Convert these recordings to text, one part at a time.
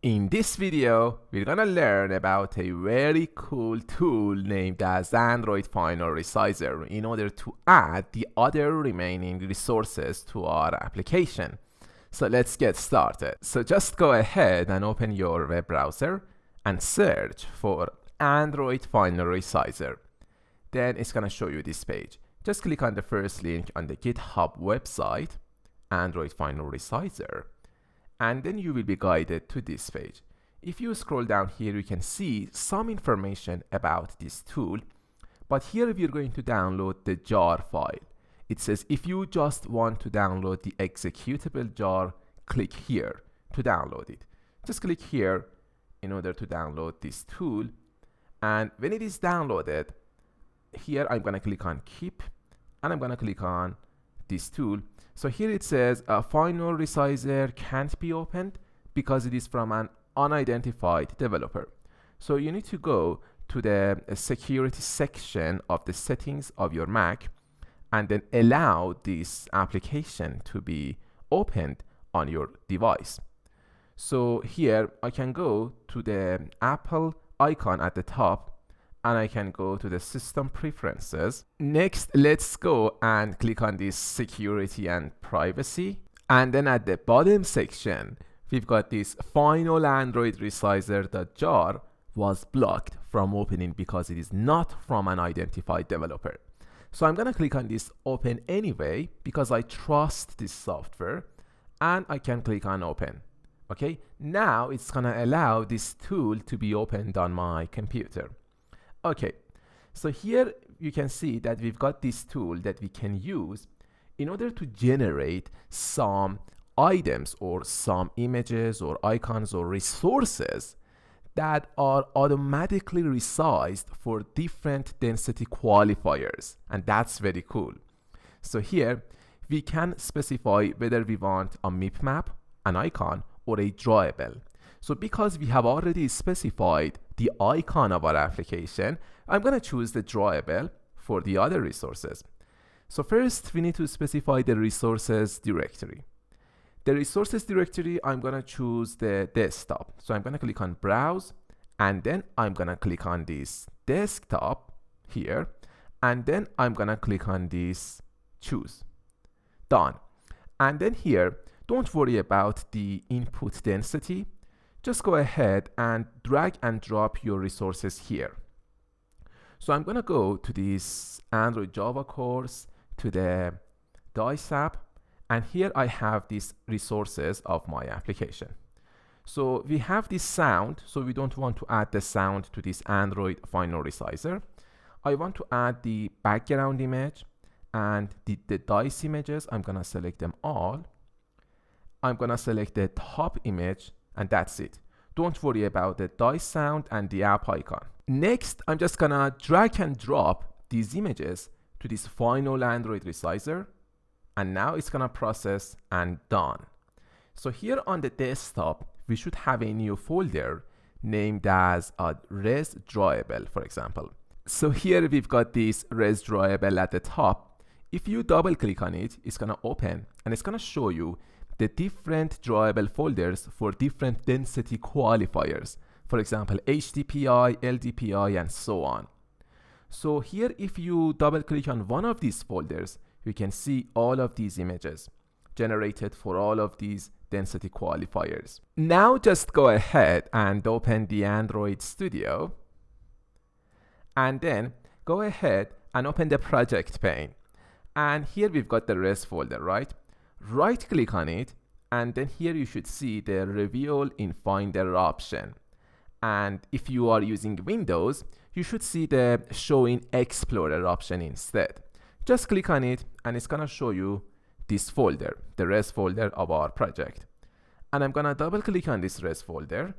In this video, we're gonna learn about a very cool tool named as Android Final Resizer in order to add the other remaining resources to our application. So let's get started. So just go ahead and open your web browser and search for Android Final Resizer. Then it's gonna show you this page. Just click on the first link on the GitHub website, Android Final Resizer, and then you will be guided to this page. If you scroll down here, you can see some information about this tool, but here we're going to download the jar file. It says if you just want to download the executable jar, click here to download it. Just click here in order to download this tool, and when it is downloaded, here I'm going to click on keep, and I'm going to click on this tool. So here it says Final Resizer can't be opened because it is from an unidentified developer. So you need to go to the security section of the settings of your Mac and then allow this application to be opened on your device. So here I can go to the Apple icon at the top, and I can go to the system preferences. Next, let's go and click on this security and privacy. And then at the bottom section, we've got this final Android Resizer.jar was blocked from opening because it is not from an identified developer. So I'm gonna click on this open anyway because I trust this software, and I can click on open. Okay, now it's gonna allow this tool to be opened on my computer. Okay, so here you can see that we've got this tool that we can use in order to generate some items or some images or icons or resources that are automatically resized for different density qualifiers, and that's very cool. So here we can specify whether we want a MIP map, an icon, or a drawable. So because we have already specified the icon of our application, I'm going to choose the drawable for the other resources. So first we need to specify the resources directory. The resources directory, I'm going to choose the desktop. So I'm going to click on browse, and then I'm going to click on this desktop here, and then I'm going to click on this choose. Done. And then here, don't worry about the input density. Just go ahead and drag and drop your resources here. So I'm going to go to this Android Java course, to the DICE app, and here I have these resources of my application. So we have this sound, so we don't want to add the sound to this Android Final Resizer. I want to add the background image and the DICE images. I'm going to select them all. I'm going to select the top image, and that's it. Don't worry about the DICE sound and the app icon. Next, I'm just gonna drag and drop these images to this final Android Resizer, and now it's gonna process and done. So here on the desktop, we should have a new folder named as a res drawable, for example. So here we've got this res drawable at the top. If you double click on it, it's gonna open and it's gonna show you the different drawable folders for different density qualifiers. For example, HDPI, LDPI, and so on. So here, if you double click on one of these folders, you can see all of these images generated for all of these density qualifiers. Now just go ahead and open the Android Studio, and then go ahead and open the project pane. And here we've got the res folder, right? Right click on it, and then here you should see the reveal in Finder option. And if you are using Windows, you should see the show in Explorer option instead. Just click on it and it's gonna show you this folder, the res folder of our project. And I'm gonna double click on this res folder,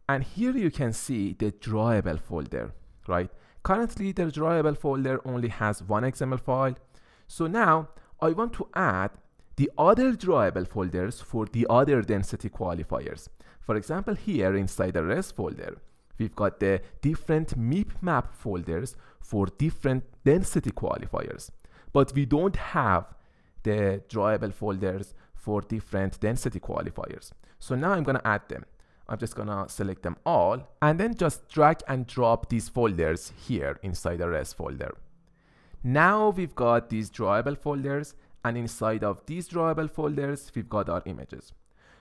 and here you can see the drawable folder, right? Currently the drawable folder only has one XML file. So now I want to add the other drawable folders for the other density qualifiers. For example, here inside the res folder, we've got the different MIP map folders for different density qualifiers, but we don't have the drawable folders for different density qualifiers. So now I'm going to add them. I'm just gonna select them all and then just drag and drop these folders here inside the res folder. Now we've got these drawable folders, and inside of these drawable folders we've got our images.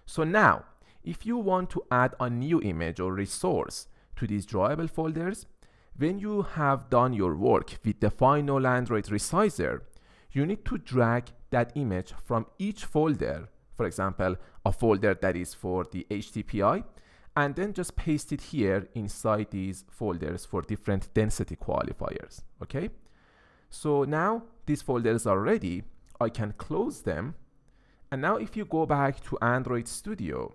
So now if you want to add a new image or resource to these drawable folders, when you have done your work with the final Android resizer, you need to drag that image from each folder, for example a folder that is for the HTTPI, and then just paste it here inside these folders for different density qualifiers. Okay, so now these folders are ready. I can close them, and now if you go back to Android Studio,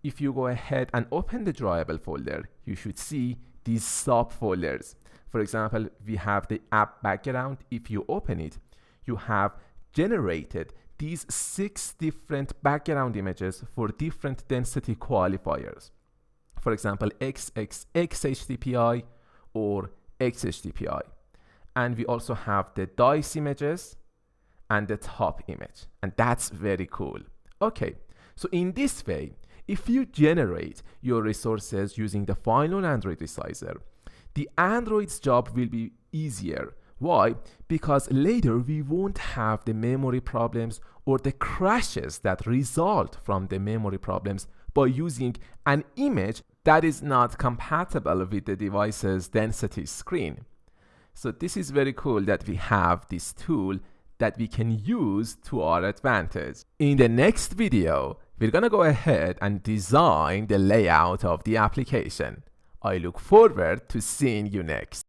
if you go ahead and open the drawable folder, you should see these subfolders. For example, we have the app background. If you open it, you have generated these 6 different background images for different density qualifiers. For example, XHTTPI or XHTTPI. And we also have the dice images and the top image. And that's very cool. Okay, so in this way, if you generate your resources using the final Android resizer, the Android's job will be easier. Why? Because later we won't have the memory problems or the crashes that result from the memory problems by using an image that is not compatible with the device's density screen. So this is very cool that we have this tool that we can use to our advantage. In the next video, we're gonna go ahead and design the layout of the application. I look forward to seeing you next.